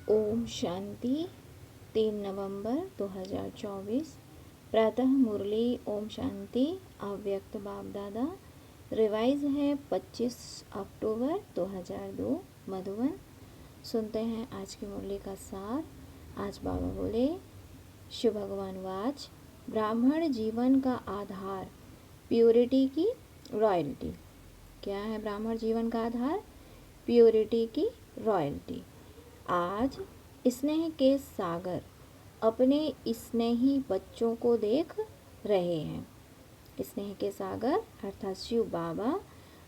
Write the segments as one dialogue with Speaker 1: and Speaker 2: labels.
Speaker 1: ओम शांति। 3 नवंबर 2024 प्रातः मुरली। ओम शांति। अव्यक्त बाप दादा। रिवाइज है 25 अक्टूबर 2002 मधुबन। सुनते हैं आज की मुरली का सार। आज बाबा बोले, शिव भगवान वाच, ब्राह्मण जीवन का आधार प्योरिटी की रॉयल्टी। क्या है ब्राह्मण जीवन का आधार? प्योरिटी की रॉयल्टी। आज स्नेह के सागर अपने स्नेही बच्चों को देख रहे हैं। स्नेह के सागर अर्थात शिव बाबा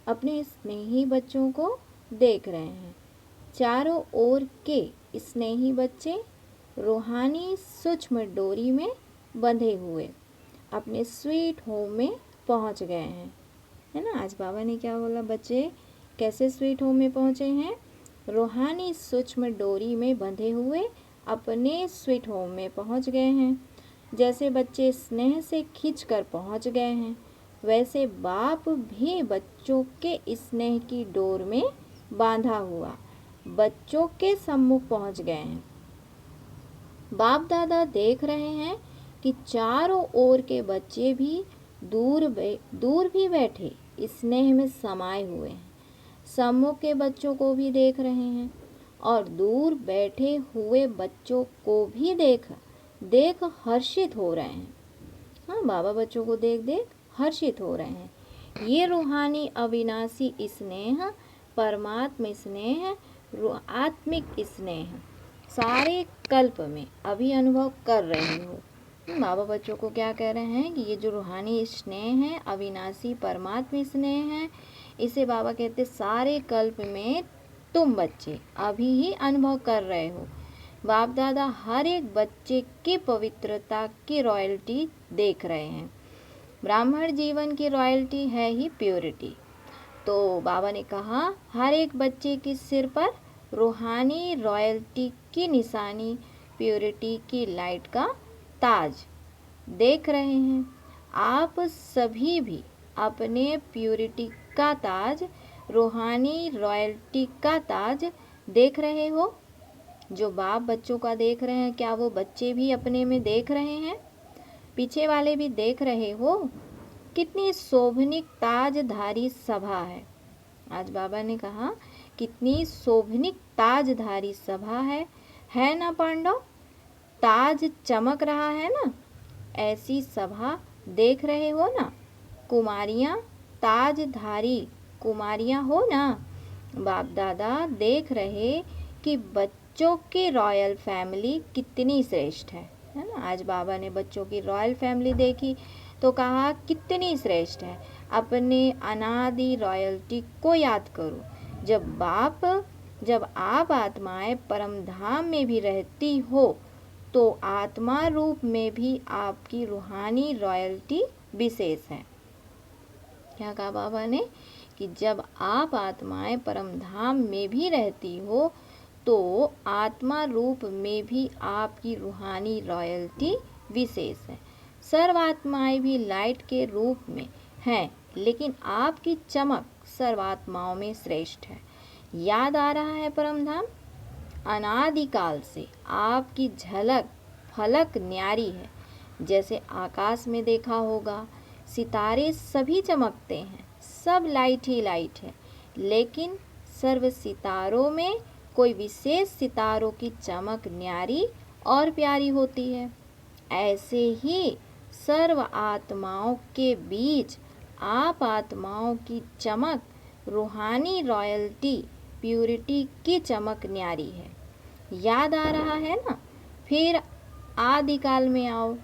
Speaker 1: अपने स्नेही बच्चों को देख रहे हैं। चारों ओर के स्नेही बच्चे रूहानी सूक्ष्म डोरी में बंधे हुए अपने स्वीट होम में पहुंच गए हैं। है ना? आज बाबा ने क्या बोला? बच्चे कैसे स्वीट होम में पहुंचे हैं? रूहानी सूक्ष्म डोरी में बंधे हुए अपने स्वीट होम में पहुंच गए हैं। जैसे बच्चे स्नेह से खींचकर पहुंच गए हैं, वैसे बाप भी बच्चों के स्नेह की डोर में बांधा हुआ बच्चों के सम्मुख पहुंच गए हैं। बाप दादा देख रहे हैं कि चारों ओर के बच्चे भी दूर भी बैठे स्नेह में समाये हुए हैं। सम्मुख के बच्चों को भी देख रहे हैं और दूर बैठे हुए बच्चों को भी देख हर्षित हो रहे हैं। हाँ, बाबा बच्चों को देख हर्षित हो रहे हैं। ये रूहानी अविनाशी स्नेह, परमात्मा स्नेह, आत्मिक स्नेह सारे कल्प में अभी अनुभव कर रहे हो। बाबा बच्चों को क्या कह रहे हैं कि ये जो रूहानी स्नेह है, अविनाशी परमात्मा स्नेह है, इसे बाबा कहते सारे कल्प में तुम बच्चे अभी ही अनुभव कर रहे हो। बाप दादा हर एक बच्चे की पवित्रता की रॉयल्टी देख रहे हैं। ब्राह्मण जीवन की रॉयल्टी है ही प्योरिटी। तो बाबा ने कहा हर एक बच्चे के सिर पर रूहानी रॉयल्टी की निशानी, प्योरिटी की लाइट का ताज देख रहे हैं। आप सभी भी अपने प्योरिटी का ताज, रूहानी रॉयल्टी का ताज देख रहे हो। जो बाप बच्चों का देख रहे हैं, क्या वो बच्चे भी अपने में देख रहे हैं? पीछे वाले भी देख रहे हो? कितनी शोभनिक ताजधारी सभा है। आज बाबा ने कहा कितनी शोभनिक ताजधारी सभा है ना पांडव? ताज चमक रहा है ना? ऐसी सभा देख रहे हो ना? कुमारियाँ ताजधारी कुमारियाँ हो ना? बाप दादा देख रहे कि बच्चों की रॉयल फैमिली कितनी श्रेष्ठ है ना? आज बाबा ने बच्चों की रॉयल फैमिली देखी तो कहा कितनी श्रेष्ठ है। अपने अनादि रॉयल्टी को याद करो। जब आप आत्माएं परम धाम में भी रहती हो तो आत्मा रूप में भी आपकी रूहानी रॉयल्टी विशेष है। क्या कहा बाबा ने कि जब आप आत्माएं परम धाम में भी रहती हो तो आत्मा रूप में भी आपकी रूहानी रॉयल्टी विशेष है। सर्व आत्माएं भी लाइट के रूप में हैं, लेकिन आपकी चमक सर्वात्माओं में श्रेष्ठ है। याद आ रहा है परम धाम? अनादिकाल से आपकी झलक फलक न्यारी है। जैसे आकाश में देखा होगा, सितारे सभी चमकते हैं, सब लाइट ही लाइट है, लेकिन सर्व सितारों में कोई विशेष सितारों की चमक न्यारी और प्यारी होती है। ऐसे ही सर्व आत्माओं के बीच आप आत्माओं की चमक रूहानी रॉयल्टी प्यूरिटी की चमक न्यारी है। याद आ रहा है ना? फिर आदिकाल में आओ,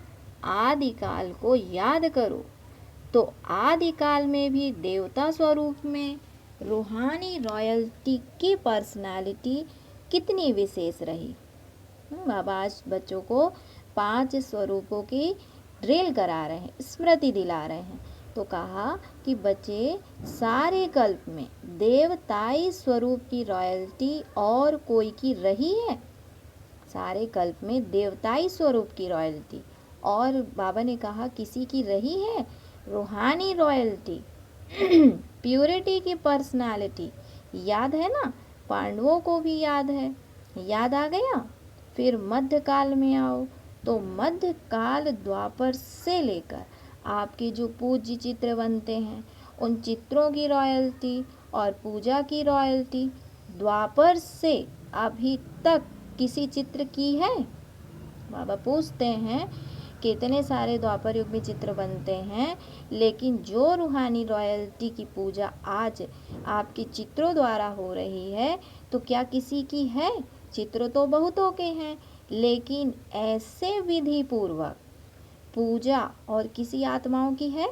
Speaker 1: आदिकाल को याद करो। तो आदिकाल में भी देवता स्वरूप में रूहानी रॉयल्टी की पर्सनालिटी कितनी विशेष रही। बाबा आज बच्चों को 5 स्वरूपों की ड्रिल करा रहे हैं, स्मृति दिला रहे हैं। तो कहा कि बच्चे सारे कल्प में देवताई स्वरूप की रॉयल्टी और कोई की रही है? सारे कल्प में देवताई स्वरूप की रॉयल्टी और बाबा ने कहा किसी की रही है? रूहानी रॉयल्टी प्योरिटी की पर्सनालिटी याद है ना? पांडवों को भी याद है। याद आ गया। फिर मध्यकाल में आओ, तो मध्यकाल द्वापर से लेकर आपके जो पूज्य चित्र बनते हैं उन चित्रों की रॉयल्टी और पूजा की रॉयल्टी द्वापर से अभी तक किसी चित्र की है? बाबा पूछते हैं कितने सारे द्वापर युग में चित्र बनते हैं, लेकिन जो रूहानी रॉयल्टी की पूजा आज आपके चित्रों द्वारा हो रही है तो क्या किसी की है? चित्र तो बहुतों के हैं, लेकिन ऐसे विधि पूर्वक पूजा और किसी आत्माओं की है?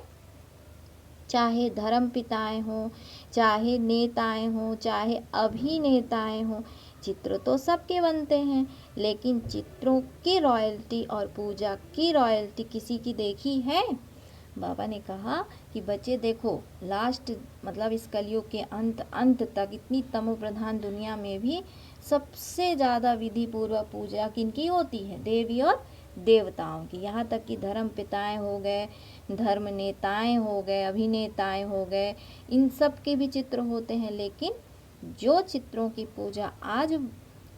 Speaker 1: चाहे धर्म पिताएं हों, चाहे नेताएं हों, चाहे अभिनेताएं हों, चित्र तो सबके बनते हैं, लेकिन चित्रों की रॉयल्टी और पूजा की रॉयल्टी किसी की देखी है? बाबा ने कहा कि बच्चे देखो, लास्ट मतलब इस कलयुग के अंत तक इतनी तमो प्रधान दुनिया में भी सबसे ज़्यादा विधि पूर्वक पूजा किनकी होती है? देवी और देवताओं की। यहाँ तक कि धर्म पिताएं हो गए, धर्म नेताएं हो गए, अभिनेताएं हो गए, इन सब के भी चित्र होते हैं, लेकिन जो चित्रों की पूजा आज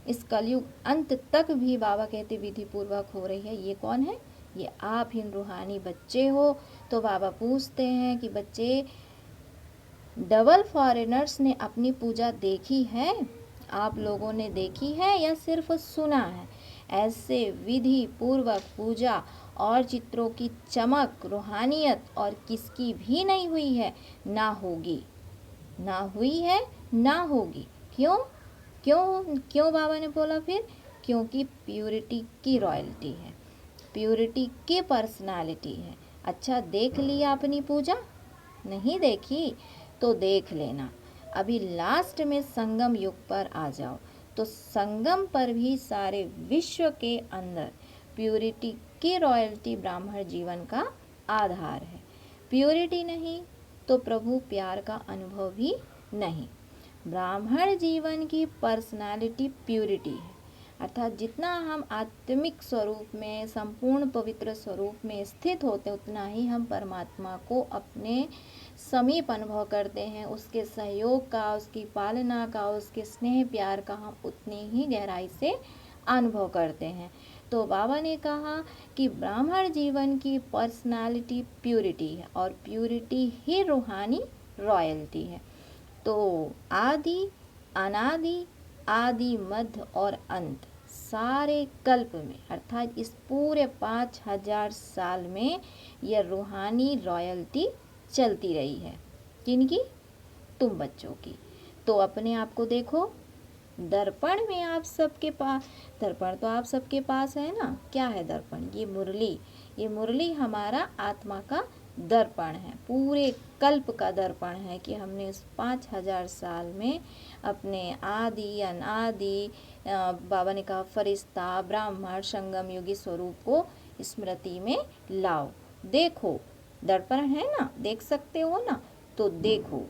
Speaker 1: इस कलयुग अंत तक भी बाबा कहते विधि पूर्वक हो रही है, ये कौन है? ये आप हिंद रूहानी बच्चे हो। तो बाबा पूछते हैं कि बच्चे, डबल फॉरेनर्स ने अपनी पूजा देखी है? आप लोगों ने देखी है या सिर्फ सुना है? ऐसे विधि पूर्वक पूजा और चित्रों की चमक, रूहानियत और किसकी भी नहीं हुई है, ना होगी, ना हुई है, ना होगी। क्यों क्यों क्यों बाबा ने बोला फिर? क्योंकि प्यूरिटी की रॉयल्टी है, प्यूरिटी की पर्सनालिटी है। अच्छा, देख लिया अपनी पूजा? नहीं देखी तो देख लेना। अभी लास्ट में संगम युग पर आ जाओ, तो संगम पर भी सारे विश्व के अंदर प्यूरिटी की रॉयल्टी ब्राह्मण जीवन का आधार है। प्यूरिटी नहीं तो प्रभु प्यार का अनुभव भी नहीं। ब्राह्मण जीवन की पर्सनालिटी प्यूरिटी है, अर्थात जितना हम आत्मिक स्वरूप में, संपूर्ण पवित्र स्वरूप में स्थित होते हैं, उतना ही हम परमात्मा को अपने समीप अनुभव करते हैं। उसके सहयोग का, उसकी पालना का, उसके स्नेह प्यार का हम उतनी ही गहराई से अनुभव करते हैं। तो बाबा ने कहा कि ब्राह्मण जीवन की पर्सनालिटी प्यूरिटी है, और प्यूरिटी ही रूहानी रॉयल्टी है। तो आदि, अनादि, आदि, मध्य और अंत, सारे कल्प में, अर्थात इस पूरे 5000 साल में यह रूहानी रॉयल्टी चलती रही है। किनकी? तुम बच्चों की। तो अपने आप को देखो, दर्पण में आप सबके पास, दर्पण तो आप सबके पास है ना। क्या है दर्पण? ये मुरली, ये मुरली हमारा आत्मा का दर्पण है, पूरे कल्प का दर्पण है कि हमने इस 5000 साल में अपने आदि, अनादि, बाबा ने कहा फरिश्ता, ब्राह्मण, संगम युगी स्वरूप को स्मृति में लाओ। देखो, दर्पण है ना, देख सकते हो ना, तो देखो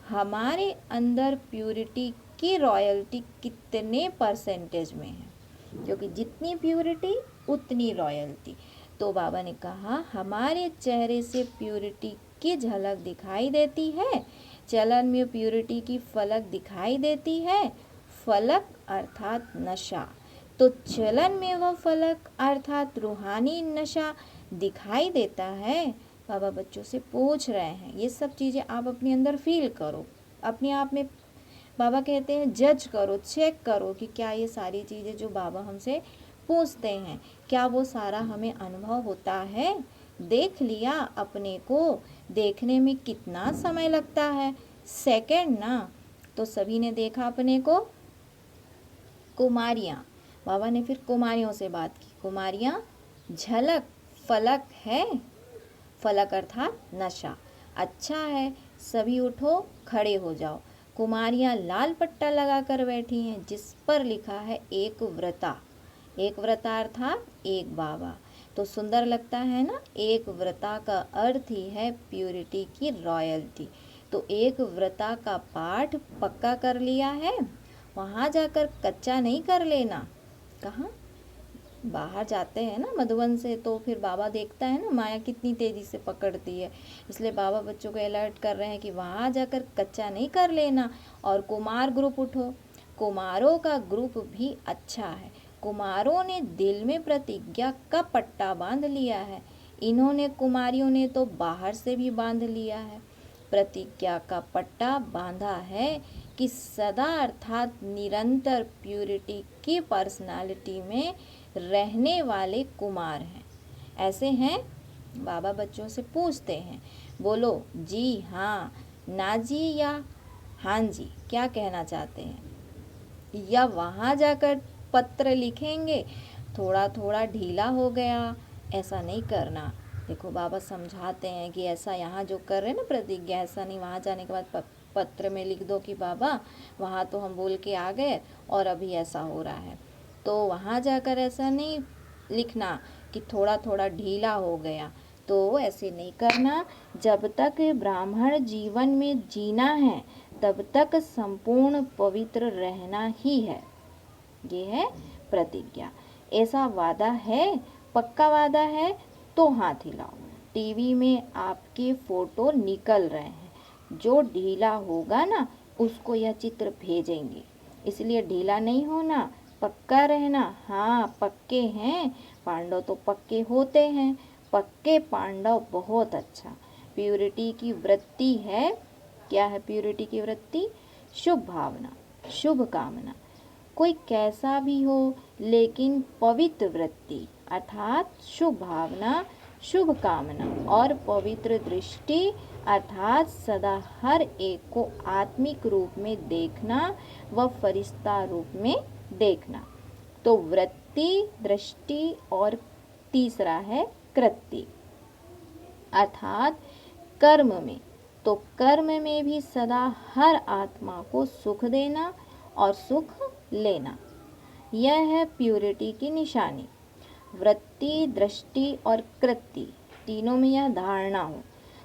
Speaker 1: हमारे अंदर प्यूरिटी की रॉयल्टी कितने परसेंटेज में है, क्योंकि जितनी प्यूरिटी उतनी रॉयल्टी। तो बाबा ने कहा हमारे चेहरे से प्यूरिटी की झलक दिखाई देती है, चलन में प्यूरिटी की फलक दिखाई देती है। फलक अर्थात नशा, तो चलन में वह फलक अर्थात रूहानी नशा दिखाई देता है। बाबा बच्चों से पूछ रहे हैं, ये सब चीज़ें आप अपने अंदर फील करो, अपने आप में बाबा कहते हैं जज करो, चेक करो कि क्या ये सारी चीज़ें जो बाबा हमसे पूछते हैं, क्या वो सारा हमें अनुभव होता है? देख लिया अपने को? देखने में कितना समय लगता है, सेकंड ना। तो सभी ने देखा अपने को। कुमारियाँ, बाबा ने फिर कुमारियों से बात की। कुमारियाँ, झलक फलक है, फलक अर्थात नशा। अच्छा है, सभी उठो, खड़े हो जाओ। कुमारियाँ लाल पट्टा लगा कर बैठी हैं, जिस पर लिखा है एक व्रता। एक व्रता अर्थात एक बाबा। तो सुंदर लगता है ना। एक व्रता का अर्थ ही है प्यूरिटी की रॉयल्टी। तो एक व्रता का पाठ पक्का कर लिया है, वहाँ जाकर कच्चा नहीं कर लेना। कहाँ? बाहर जाते हैं ना मधुबन से, तो फिर बाबा देखता है ना माया कितनी तेज़ी से पकड़ती है, इसलिए बाबा बच्चों को अलर्ट कर रहे हैं कि वहाँ जाकर कच्चा नहीं कर लेना। और कुमार ग्रुप उठो, कुमारों का ग्रुप भी अच्छा है। कुमारों ने दिल में प्रतिज्ञा का पट्टा बांध लिया है। इन्होंने कुमारियों ने तो बाहर से भी बांध लिया है। प्रतिज्ञा का पट्टा बांधा है कि सदा अर्थात निरंतर प्यूरिटी की पर्सनालिटी में रहने वाले कुमार हैं। ऐसे हैं? बाबा बच्चों से पूछते हैं, बोलो जी हाँ, ना जी या हाँ जी, क्या कहना चाहते हैं? या वहाँ जाकर पत्र लिखेंगे, थोड़ा थोड़ा ढीला हो गया, ऐसा नहीं करना। देखो बाबा समझाते हैं कि ऐसा यहाँ जो कर रहे हैं ना प्रतिज्ञा, ऐसा नहीं वहाँ जाने के बाद पत्र में लिख दो कि बाबा वहाँ तो हम बोल के आ गए और अभी ऐसा हो रहा है। तो वहाँ जाकर ऐसा नहीं लिखना कि थोड़ा थोड़ा ढीला हो गया, तो ऐसे नहीं करना। जब तक ब्राह्मण जीवन में जीना है तब तक संपूर्ण पवित्र रहना ही है। ये है प्रतिज्ञा। ऐसा वादा है, पक्का वादा है तो हाथ हिलाओ। टीवी में आपके फोटो निकल रहे हैं, जो ढीला होगा ना उसको यह चित्र भेजेंगे, इसलिए ढीला नहीं होना, पक्का रहना। हाँ पक्के हैं, पांडव तो पक्के होते हैं, पक्के पांडव बहुत अच्छा। प्यूरिटी की वृत्ति है, क्या है प्यूरिटी की वृत्ति? शुभ भावना, शुभ कामना। कोई कैसा भी हो लेकिन पवित्र वृत्ति अर्थात शुभ भावना, शुभ कामना और पवित्र दृष्टि अर्थात सदा हर एक को आत्मिक रूप में देखना व फरिश्ता रूप में देखना। तो वृत्ति, दृष्टि और तीसरा है कृत्य अर्थात कर्म में। तो कर्म में भी सदा हर आत्मा को सुख देना और सुख लेना, यह है प्यूरिटी की निशानी। वृत्ति, दृष्टि और कृत्य तीनों में यह धारणा हो।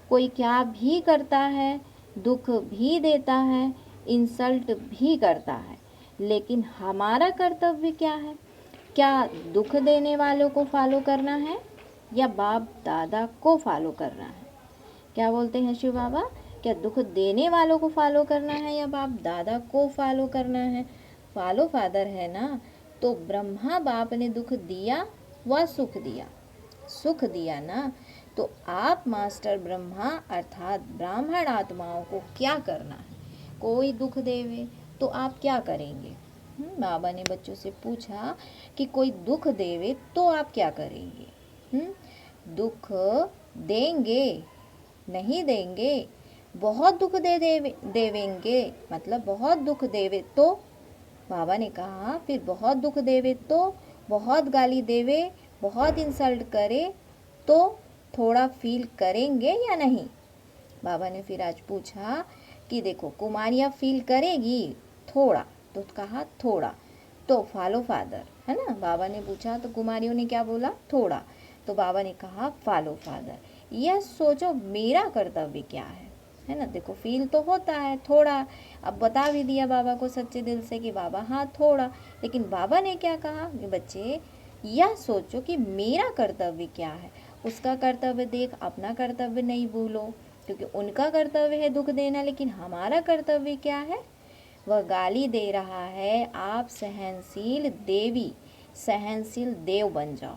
Speaker 1: कोई क्या भी करता है, दुख भी देता है, इंसल्ट भी करता है, लेकिन हमारा कर्तव्य क्या है? क्या दुख देने वालों को फॉलो करना है या बाप दादा को फॉलो करना है? क्या बोलते हैं शिव बाबा? क्या दुख देने वालों को फॉलो करना है या बाप दादा को फॉलो करना है? फॉलो फादर है ना, तो ब्रह्मा बाप ने दुख दिया व सुख दिया, सुख दिया ना, तो आप मास्टर ब्रह्मा अर्थात ब्राह्मण आत्माओं को क्या करना है? कोई दुख देवे तो आप क्या करेंगे? बाबा ने बच्चों से पूछा कि कोई दुख देवे तो आप क्या करेंगे? दुख देंगे? नहीं देंगे। बहुत दुख देवेंगे मतलब बहुत दुख देवे तो? बाबा ने कहा फिर बहुत दुख देवे तो, बहुत गाली देवे, बहुत इंसल्ट करे तो थोड़ा फील करेंगे या नहीं? बाबा ने फिर आज पूछा कि देखो कुमारियाँ फील करेगी थोड़ा, तो कहा थोड़ा, तो फॉलो फादर है ना। बाबा ने पूछा तो कुमारियों ने क्या बोला? थोड़ा, तो बाबा ने कहा फॉलो फादर। यह सोचो मेरा कर्तव्य क्या है ना। देखो फील तो होता है थोड़ा, अब बता भी दिया बाबा को सच्चे दिल से कि बाबा हाँ थोड़ा, लेकिन बाबा ने क्या कहा कि बच्चे यह सोचो कि मेरा कर्तव्य क्या है। उसका कर्तव्य देख अपना कर्तव्य नहीं भूलो, क्योंकि उनका कर्तव्य है दुख देना, लेकिन हमारा कर्तव्य क्या है? वह गाली दे रहा है, आप सहनशील देवी, सहनशील देव बन जाओ।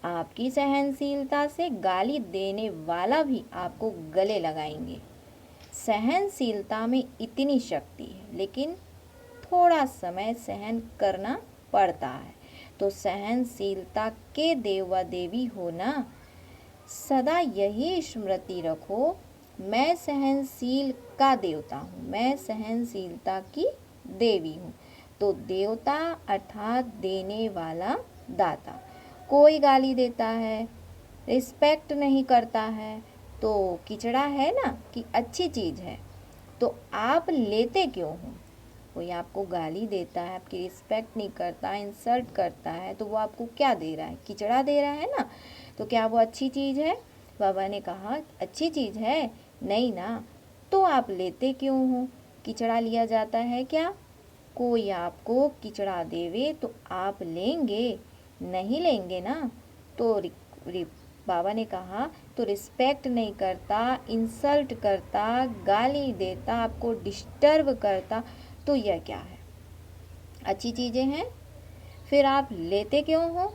Speaker 1: आपकी सहनशीलता से गाली देने वाला भी आपको गले लगाएंगे। सहनशीलता में इतनी शक्ति है, लेकिन थोड़ा समय सहन करना पड़ता है। तो सहनशीलता के देव व देवी होना, सदा यही स्मृति रखो, मैं सहनशील का देवता हूँ, मैं सहनशीलता की देवी हूँ। तो देवता अर्थात देने वाला दाता। कोई गाली देता है, रिस्पेक्ट नहीं करता है, तो किचड़ा है ना कि अच्छी चीज़ है, तो आप लेते क्यों हो? कोई आपको गाली देता है, आपकी रिस्पेक्ट नहीं करता, इंसल्ट करता है, तो वो आपको क्या दे रहा है? किचड़ा दे रहा है ना। तो क्या वो अच्छी चीज़ है? बाबा ने कहा अच्छी चीज़ है नहीं ना, तो आप लेते क्यों हो? किचड़ा लिया जाता है क्या? कोई आपको किचड़ा देवे तो आप लेंगे? नहीं लेंगे ना। तो बाबा ने कहा तो रिस्पेक्ट नहीं करता, इंसल्ट करता, गाली देता, आपको डिस्टर्ब करता, तो यह क्या है? अच्छी चीज़ें हैं, फिर आप लेते क्यों हो?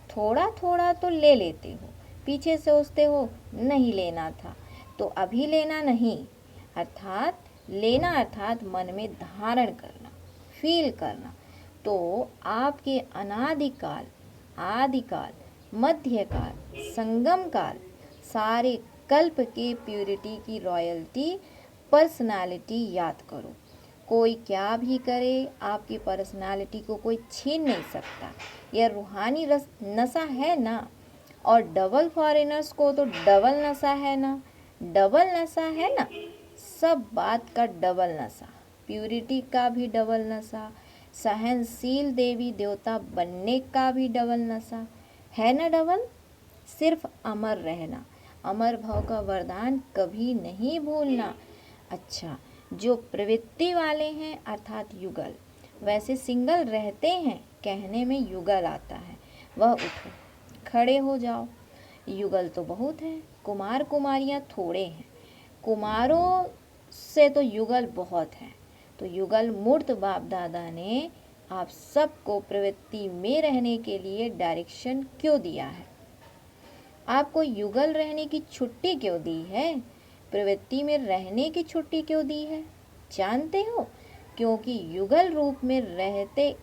Speaker 1: थोड़ा थोड़ा तो ले लेते हो, पीछे सोचते हो नहीं लेना था, तो अभी लेना नहीं। अर्थात लेना अर्थात मन में धारण करना, फील करना। तो आपके अनादिकाल, आदिकाल, मध्यकाल, संगम काल, सारे कल्प के प्यूरिटी की रॉयल्टी, पर्सनालिटी याद करो। कोई क्या भी करे, आपकी पर्सनालिटी को कोई छीन नहीं सकता। यह रूहानी नशा है ना। और डबल फॉरेनर्स को तो डबल नशा है ना, डबल नशा है ना, सब बात का डबल नशा, प्यूरिटी का भी डबल नशा, सहनशील देवी देवता बनने का भी डबल नशा है ना डबल। सिर्फ अमर रहना, अमर भाव का वरदान कभी नहीं भूलना। अच्छा, जो प्रवृत्ति वाले हैं अर्थात युगल, वैसे सिंगल रहते हैं, कहने में युगल आता है। वह उठो, खड़े हो जाओ। युगल तो बहुत हैं, कुमार कुमारियाँ थोड़े हैं। कुमारों से तो युगल बहुत हैं। तो युगल मूर्त बाप दादा ने आप सबको प्रवृत्ति में रहने के लिए डायरेक्शन क्यों दिया है? आपको युगल रहने की छुट्टी क्यों दी है? प्रवृत्ति में रहने की छुट्टी क्यों दी है? जानते हो? क्योंकि युगल रूप में रहते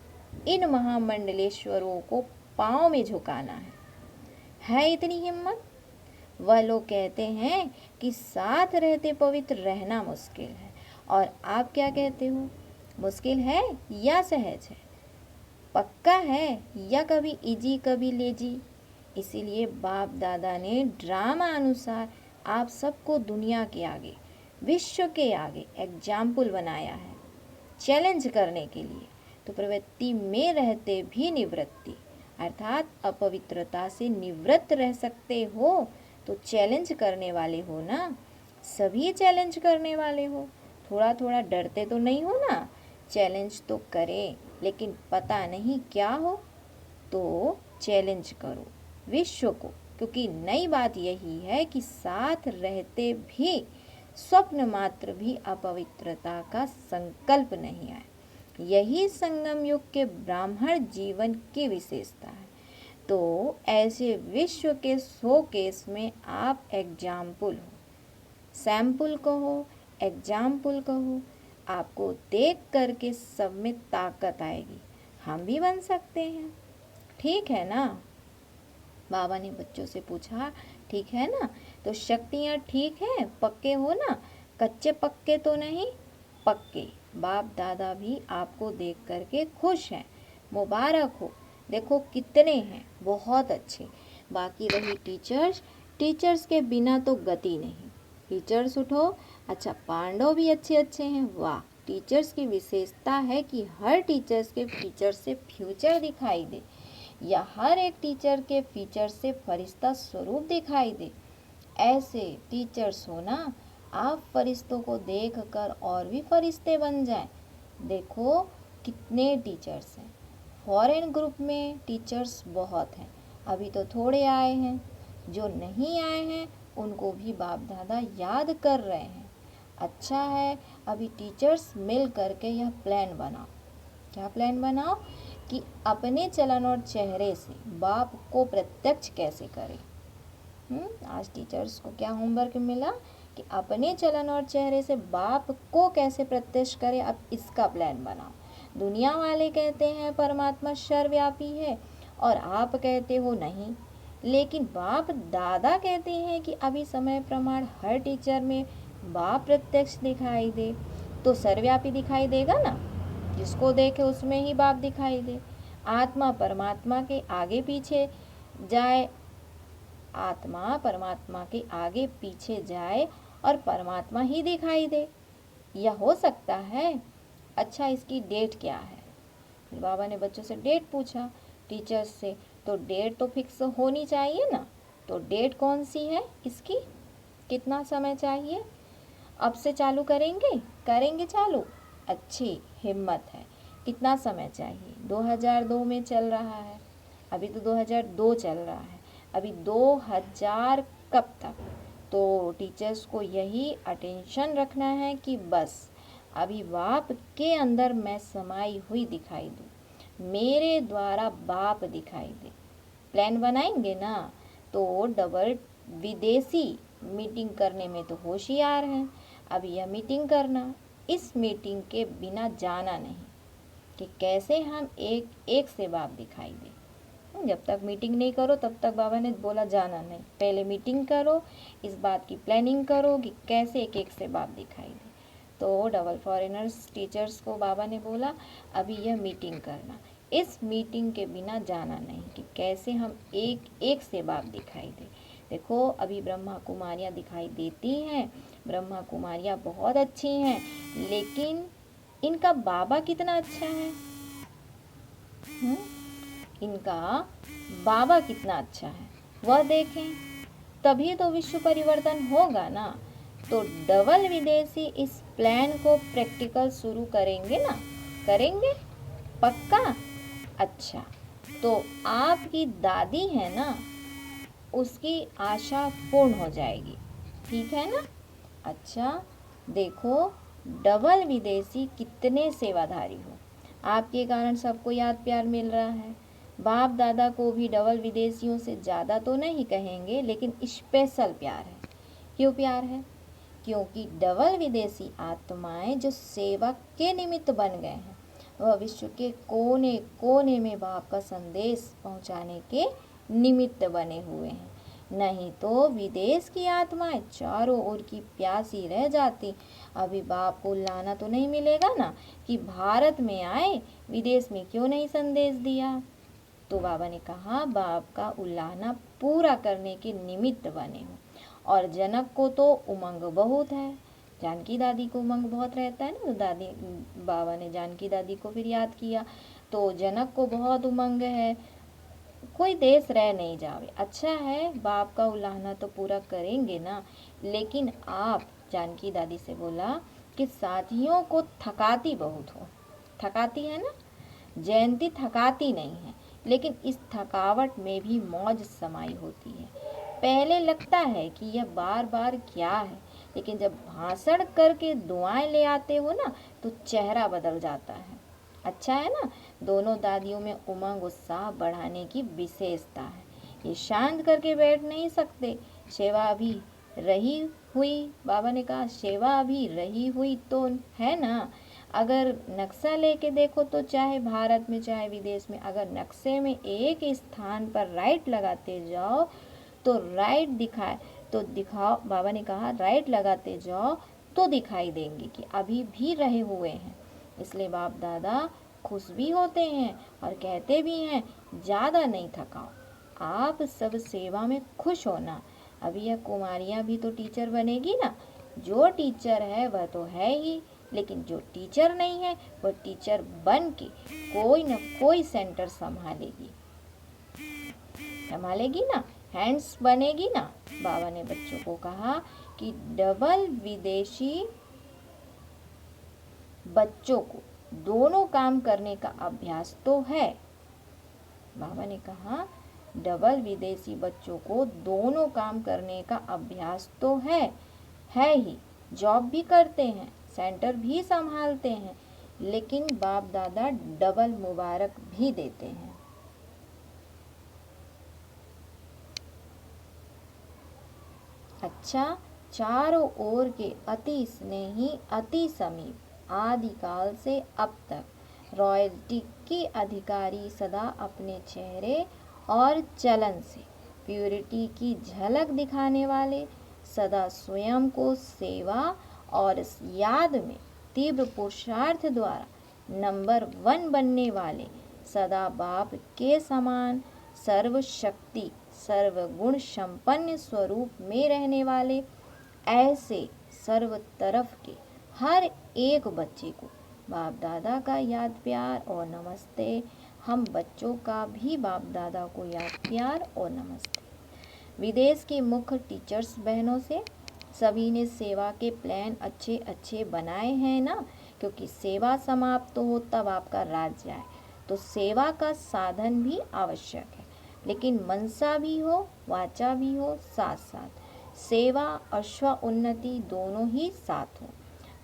Speaker 1: इन महामंडलेश्वरों को पांव में झुकाना है इतनी हिम्मत? वह लोग कहते हैं कि साथ रहते पवित्र रहना मुश्किल है, और आप क्या कहते हो? मुश्किल है या सहज है? पक्का है या कभी इजी कभी लेजी? इसीलिए बाप दादा ने ड्रामा अनुसार आप सबको दुनिया के आगे, विश्व के आगे एग्जाम्पल बनाया है, चैलेंज करने के लिए। तो प्रवृत्ति में रहते भी निवृत्ति अर्थात अपवित्रता से निवृत्त रह सकते हो, तो चैलेंज करने वाले हो ना। सभी चैलेंज करने वाले हो, थोड़ा थोड़ा डरते तो नहीं हो ना। चैलेंज तो करें, लेकिन पता नहीं क्या हो, तो चैलेंज करो विश्व को। क्योंकि नई बात यही है कि साथ रहते भी स्वप्न मात्र भी अपवित्रता का संकल्प नहीं आए। यही संगम युग के ब्राह्मण जीवन की विशेषता है। तो ऐसे विश्व के 100 केस में आप एग्जाम्पल हो, सैंपल कहो, एग्जाम्पल कहो। आपको देख करके सब में ताकत आएगी, हम भी बन सकते हैं। ठीक है ना? बाबा ने बच्चों से पूछा, ठीक है ना? तो शक्तियाँ ठीक है, पक्के हो ना, कच्चे पक्के तो नहीं, पक्के। बाप दादा भी आपको देख करके खुश हैं, मुबारक हो। देखो कितने हैं, बहुत अच्छे। बाकी रही टीचर्स, टीचर्स के बिना तो गति नहीं। टीचर्स उठो। अच्छा, पांडव भी अच्छे अच्छे हैं, वाह। टीचर्स की विशेषता है कि हर टीचर्स के फीचर से फ्यूचर दिखाई दे, या हर एक टीचर के फीचर से फरिश्ता स्वरूप दिखाई दे। ऐसे टीचर्स हो ना, आप फरिश्तों को देखकर और भी फरिश्ते बन जाएं। देखो कितने टीचर्स हैं। फॉरेन ग्रुप में टीचर्स बहुत हैं, अभी तो थोड़े आए हैं। जो नहीं आए हैं उनको भी बाप दादा याद कर रहे हैं। अच्छा है, अभी टीचर्स मिल करके यह प्लान बनाओ। क्या प्लान बनाओ? कि अपने चलन और चेहरे से बाप को प्रत्यक्ष कैसे करें। आज टीचर्स को क्या होमवर्क मिला कि अपने चलन और चेहरे से बाप को कैसे प्रत्यक्ष करें। अब इसका प्लान बनाओ। दुनिया वाले कहते हैं परमात्मा सर्वव्यापी है, और आप कहते हो नहीं, लेकिन बाप दादा कहते हैं कि अभी समय प्रमाण हर टीचर में बाप प्रत्यक्ष दिखाई दे, तो सर्वव्यापी दिखाई देगा ना। जिसको देखे उसमें ही बाप दिखाई दे। आत्मा परमात्मा के आगे पीछे जाए, आत्मा परमात्मा के आगे पीछे जाए और परमात्मा ही दिखाई दे, यह हो सकता है। अच्छा, इसकी डेट क्या है? फिर बाबा ने बच्चों से डेट पूछा, टीचर्स से। तो डेट तो फिक्स होनी चाहिए ना। तो डेट कौन सी है इसकी? कितना समय चाहिए? अब से चालू करेंगे? करेंगे चालू। अच्छी हिम्मत है। कितना समय चाहिए? 2002 में चल रहा है, अभी तो 2002 चल रहा है, अभी 2000 कब तक? तो टीचर्स को यही अटेंशन रखना है कि बस अभी बाप के अंदर मैं समाई हुई दिखाई दूँ, मेरे द्वारा बाप दिखाई दे। प्लान बनाएंगे ना, तो डबल विदेशी मीटिंग करने में तो होशियार हैं। अब यह मीटिंग करना, इस मीटिंग के बिना जाना नहीं कि कैसे हम एक से बाप दिखाई दे। जब तक मीटिंग नहीं करो तब तक बाबा ने बोला जाना नहीं, पहले मीटिंग करो, इस बात की प्लानिंग करो कि कैसे एक से बाप दिखाई दे। तो डबल फॉरेनर्स टीचर्स को बाबा ने बोला अभी यह मीटिंग करना, इस मीटिंग के बिना जाना नहीं कि कैसे हम एक से बाप दिखाई दे। देखो अभी ब्रह्मा कुमारियाँ दिखाई देती हैं, ब्रह्मा कुमारियाँ बहुत अच्छी हैं, लेकिन इनका बाबा कितना अच्छा है। इनका बाबा कितना अच्छा है वह देखें, तभी तो विश्व परिवर्तन होगा ना। तो डबल विदेशी इस प्लान को प्रैक्टिकल शुरू करेंगे ना, करेंगे पक्का। अच्छा, तो आपकी दादी है ना, उसकी आशा पूर्ण हो जाएगी, ठीक है ना। अच्छा देखो, डबल विदेशी कितने सेवाधारी हो, आपके कारण सबको याद प्यार मिल रहा है। बाप दादा को भी डबल विदेशियों से ज़्यादा तो नहीं कहेंगे, लेकिन स्पेशल प्यार है। क्यों प्यार है? क्योंकि डबल विदेशी आत्माएं जो सेवा के निमित्त बन गए हैं, वह विश्व के कोने कोने में बाप का संदेश पहुंचाने के निमित्त बने हुए हैं। नहीं तो विदेश की आत्माएं चारों ओर की प्यासी रह जाती। अभी बाप को लाना तो नहीं मिलेगा ना कि भारत में आए, विदेश में क्यों नहीं संदेश दिया। तो बाबा ने कहा बाप का उल्लाहना पूरा करने के निमित्त बने हो। और जनक को तो उमंग बहुत है, जानकी दादी को उमंग बहुत रहता है ना, तो दादी बाबा ने जानकी दादी को फिर याद किया। तो जनक को बहुत उमंग है, कोई देश रह नहीं जावे। अच्छा है, बाप का उल्लाहना तो पूरा करेंगे ना, लेकिन आप, जानकी दादी से बोला कि साथियों को थकाती बहुत हो। थकाती है ना, जयंती थकाती नहीं है, लेकिन इस थकावट में भी मौज समाई होती है। पहले लगता है कि यह बार बार क्या है, लेकिन जब भाषण करके दुआएं ले आते हो ना, तो चेहरा बदल जाता है। अच्छा है ना। दोनों दादियों में उमंग उत्साह बढ़ाने की विशेषता है। ये शांत करके बैठ नहीं सकते, सेवा अभी रही हुई, बाबा ने कहा सेवा अभी रही हुई तो है ना। अगर नक्शा लेके देखो तो चाहे भारत में चाहे विदेश में, अगर नक्शे में एक स्थान पर राइट लगाते जाओ तो राइट दिखाए तो दिखाओ, बाबा ने कहा राइट लगाते जाओ तो दिखाई देंगे कि अभी भी रहे हुए हैं। इसलिए बाप दादा खुश भी होते हैं और कहते भी हैं ज़्यादा नहीं थकाओ, आप सब सेवा में खुश होना। अभी यह कुमारियाँ भी तो टीचर बनेगी ना, जो टीचर है वह तो है ही, लेकिन जो टीचर नहीं है वह टीचर बन के कोई न कोई सेंटर संभालेगी ना, हैंड्स बनेगी ना। बाबा ने बच्चों को कहा कि डबल विदेशी बच्चों को दोनों काम करने का अभ्यास तो है। बाबा ने कहा डबल विदेशी बच्चों को दोनों काम करने का अभ्यास तो है ही, जॉब भी करते हैं, सेंटर भी संभालते हैं, लेकिन बाप दादा डबल मुबारक भी देते हैं। अच्छा, चारों ओर के अति स्नेही, अति समीप, आदिकाल से अब तक रॉयल्टी के अधिकारी सदा अपने चेहरे और चलन से प्यूरिटी की झलक दिखाने वाले, सदा स्वयं को सेवा और इस याद में तीव्र पुरुषार्थ द्वारा नंबर 1 बनने वाले, सदा बाप के समान सर्वशक्ति सर्वगुण संपन्न स्वरूप में रहने वाले, ऐसे सर्व तरफ के हर एक बच्चे को बाप दादा का याद प्यार और नमस्ते। हम बच्चों का भी बाप दादा को याद प्यार और नमस्ते। विदेश के मुख्य टीचर्स बहनों से सभी ने सेवा के प्लान अच्छे अच्छे बनाए हैं ना, क्योंकि सेवा समाप्त हो तब आपका राज्य आए, तो सेवा का साधन भी आवश्यक है, लेकिन मनसा भी हो वाचा भी हो, साथ साथ सेवा और स्व उन्नति दोनों ही साथ हो।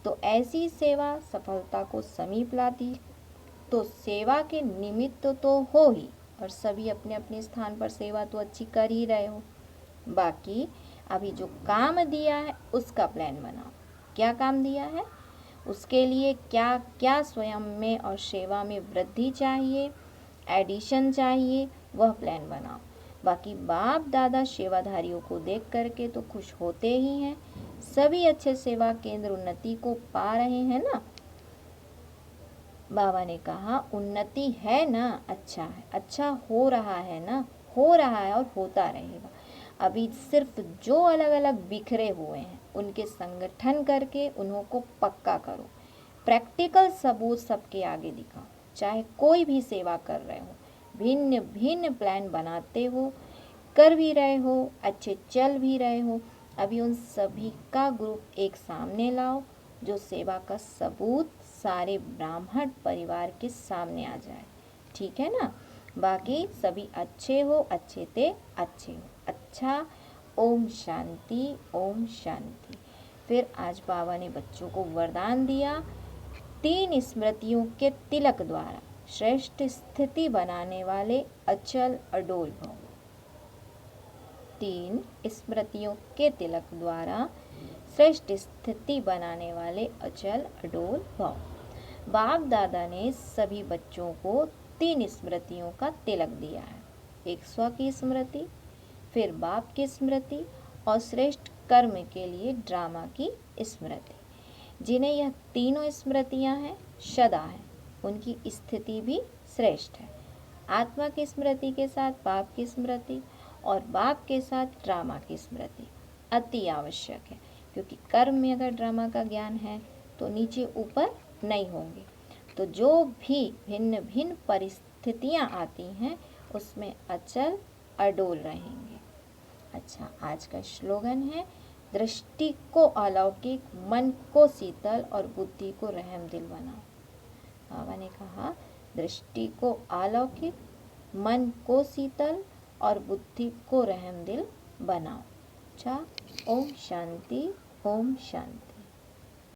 Speaker 1: तो ऐसी सेवा सफलता को समीप लाती। तो सेवा के निमित्त तो हो ही, और सभी अपने अपने स्थान पर सेवा तो अच्छी कर ही रहे हो। बाकी अभी जो काम दिया है उसका प्लान बनाओ। क्या काम दिया है, उसके लिए क्या क्या स्वयं में और सेवा में वृद्धि चाहिए, एडिशन चाहिए, वह प्लान बनाओ। बाकी बाप दादा सेवाधारियों को देख करके तो खुश होते ही हैं। सभी अच्छे सेवा केंद्र उन्नति को पा रहे हैं ना। बाबा ने कहा उन्नति है ना, अच्छा है, अच्छा हो रहा है ना, हो रहा है और होता रहेगा। अभी सिर्फ जो अलग अलग बिखरे हुए हैं उनके संगठन करके उन्हों को पक्का करो। प्रैक्टिकल सबूत सबके आगे दिखाओ। चाहे कोई भी सेवा कर रहे हो, भिन्न भिन्न प्लान बनाते हो, कर भी रहे हो, अच्छे चल भी रहे हो, अभी उन सभी का ग्रुप एक सामने लाओ, जो सेवा का सबूत सारे ब्राह्मण परिवार के सामने आ जाए। ठीक है ना। बाकी सभी अच्छे हो, अच्छे थे अच्छे हो। अच्छा, ओम शांति, ओम शांति। फिर आज बाबा ने बच्चों को वरदान दिया, 3 स्मृतियों के तिलक द्वारा श्रेष्ठ स्थिति बनाने वाले अचल अडोल भव। 3 स्मृतियों के तिलक द्वारा श्रेष्ठ स्थिति बनाने वाले अचल अडोल भव। बाप दादा ने सभी बच्चों को 3 स्मृतियों का तिलक दिया है। एक स्व की स्मृति, फिर बाप की स्मृति और श्रेष्ठ कर्म के लिए ड्रामा की स्मृति। जिन्हें यह तीनों स्मृतियां हैं, सदा है, उनकी स्थिति भी श्रेष्ठ है। आत्मा की स्मृति के साथ बाप की स्मृति और बाप के साथ ड्रामा की स्मृति अति आवश्यक है, क्योंकि कर्म में अगर ड्रामा का ज्ञान है तो नीचे ऊपर नहीं होंगे। तो जो भी भिन्न भिन्न परिस्थितियां आती हैं उसमें अचल अडोल रहेंगे। अच्छा, आज का स्लोगन है, दृष्टि को अलौकिक, मन को शीतल और बुद्धि को रहमदिल बनाओ। बाबा ने कहा दृष्टि को अलौकिक, मन को शीतल और बुद्धि को रहमदिल बनाओ। अच्छा, ओम शांति, ओम शांति।